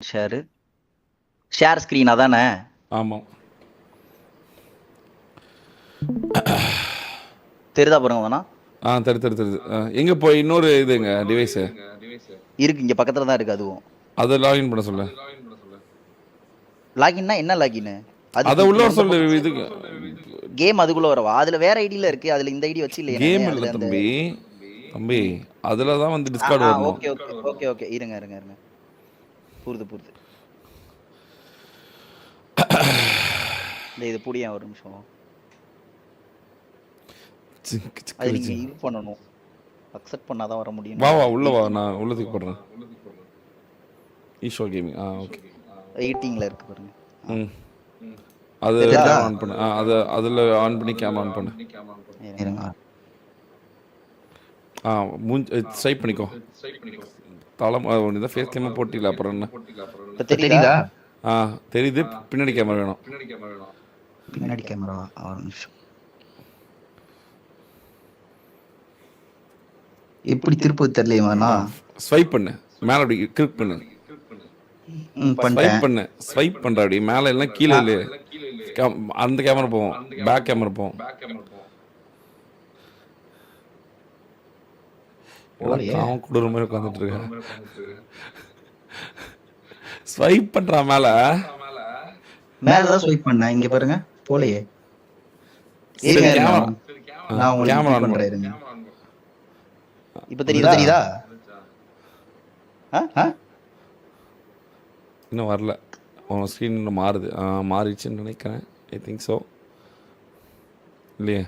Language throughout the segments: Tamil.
ஷேர் ஸ்கிரீன் அதானே? ஆமாம். தெரியுதா பாருங்க வேணா. தெரியுது. எங்க போய் இன்னொரு இதுங்க டிவைஸ் இருக்கு இங்க பக்கத்துல தான் இருக்கு. அதுவும் அதை லாகின் பண்ண சொல்ல. லாகின்னா என்ன லாகின்? அதை உள்ள வர சொல்லு. இது கேம் அதுக்குள்ள வரவா? அதுல வேற ஐடில இருக்கு. அதுல இந்த ஐடி வச்சு இல்லையா? கேம் இல்ல தம்பி அதுல தான் வந்து டிஸ்கார்ட் வரணும். ஓகே இருங்க. புரியுது. இது புடியா ஒரு நிமிஷம். அது நீங்க இது பண்ணனும். அக்செப்ட் பண்ணாதான் வர முடியும். வா உள்ள வா, நான் உள்ளதுக்கு போறேன். ஈஷோ கேமிங். ஓகே. எடிட்டிங்ல இருக்கு பாருங்க. அது ஆன் பண்ணு. அதுல ஆன் பண்ணி கேமரா ஆன் பண்ணு. இருங்க. ஸ்வைப் பண்ணிக்கோ. தலம் ஒண்ணு ஃபேஸ் கேமரா போட்டில அப்புறம் என்ன? தெரியுதா? தெரியுது. பின்னாடி கேமரா வேணும். பின்னாடி கேமரா ஒரு நிமிஷம். எப்படி திருப்பி தெரியலையானா? ஸ்வைப் பண்ணு. மேல அப்படி கிளிக் பண்ணு. ஸ்வைப் பண்ற அப்படி மேல எல்லாம் கீழ இல்ல. அந்த கேமரா போவோம். பேக் கேமரா போவோம். அவன் கூட ஒரு மாதிரி உட்காந்துட்டு இருக்கான். ஸ்வைப் பண்றா மேலதான் ஸ்வைப் பண்ண. இங்க பாருங்க போலையே. நான் உங்களுக்கு கேமரா ஆன் பண்றேன். இப்ப தெரியுதா? இன்னும் வரல. உன் ஸ்க்ரீன் இன்னும் மாறுது. மாறிடுச்சுன்னு நினைக்கிறேன். I think so. இல்லையே.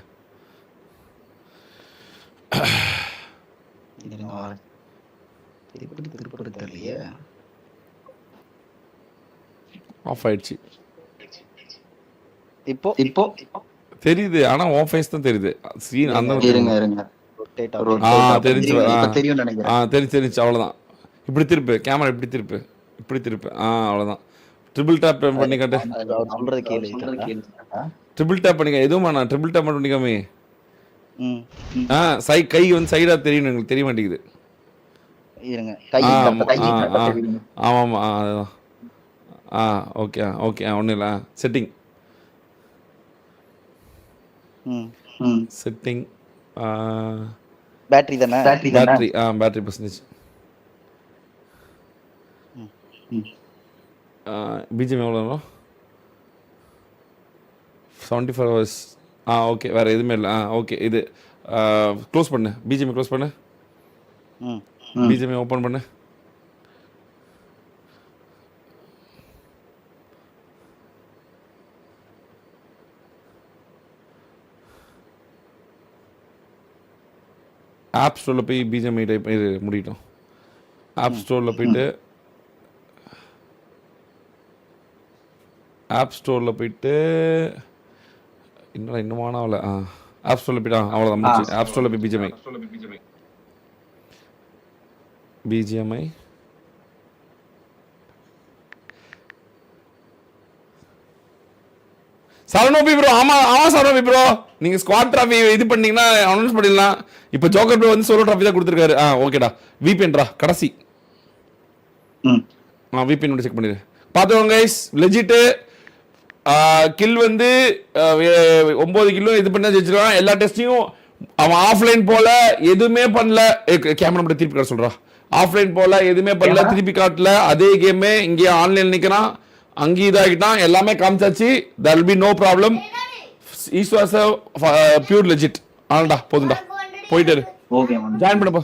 ஆஃப் ஆயிடுச்சு. இப்போ தெரியுது. ஆனா உன் ஃபேஸ் தான் தெரியுது. ஸ்க்ரீன் அந்த இருங்க. தெரிஞ்சு தெரியும் நினைக்கிறேன். தெரிஞ்சு அவ்வளவுதான். இப்படி திருப்பு கேமரா. இப்படி திருப்பு. அவ்வளவுதான். ட்ரிபிள் டேப் பண்ணி காட்டு. சொல்றது கேளு. ட்ரிபிள் டேப் பண்ணிக்க. எதுவும் வேணாம். Triple tape பண்ணிக்காமே. கை வந்து சைடா தெரியும். உங்களுக்கு தெரிய மாட்டேங்குது. இருங்க. ஆமா அதுதான். ஓகே ஒன்றும் இல்லை. செட்டிங் பேட்டரி தானே? Battery percentage. பிஜிஎம் எவ்வளோ வரும்? 74 hours. ஓகே. வேறு எதுவுமே இல்லை. ஓகே. இது க்ளோஸ் பண்ணு. பிஜிஎம் க்ளோஸ் பண்ணு. பிஜிஎம் ஓப்பன் பண்ணு. ஆப் ஸ்டோரில் போய் பிஜிஎம் டைப் முடிட்டோம். ஆப் ஸ்டோரில் போயிட்டு இன்னும் ஆகல. ஆப் ஸ்டோரில் போயிட்டா அவ்வளோதான் முடிச்சு. ஆப் ஸ்டோரில் போய் பிஜிஎம்ஐ சரவணோபி ப்ரோ. ஆமா சரவணோபி ப்ரோ. நீங்க ஸ்குவாட் டிராஃபி இது பண்ணீங்கன்னா அனௌன்ஸ் பண்ணிடலாம். இப்போ ஜோக்கர் ப்ரோ வந்து சோலோ டிராஃபி தான் கொடுத்துருக்காரு. ஓகேடா. விபிஎன்டா கடைசி. விபிஎன் செக் பண்ணிடு. பார்த்துக்கோங்க கைஸ். லெஜிட் கில் வந்து 9 கிலோ இது பண்ணி வச்சிருக்கான். எல்லா டெஸ்டையும் அவன் ஆஃப்லைன் போல எதுவுமே பண்ணல. கேமரா மட்டும் திருப்பி காட்ட சொல்றா. ஆஃப்லைன் போல எதுவுமே பண்ணல. திருப்பி காட்டல. அதே கேமே இங்கே ஆன்லைன் நிற்கிறான். அங்கேயும் இதாகிட்டான். எல்லாமே காமிச்சாச்சு. there will be no problem. East was a pure legit. ஆனடா போதும்டா. போயிட்டாரு. ஓகே ஜாயின் பண்ணப்பா.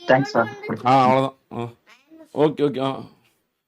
Thanks sir. அவ்வளோதான். ஓகே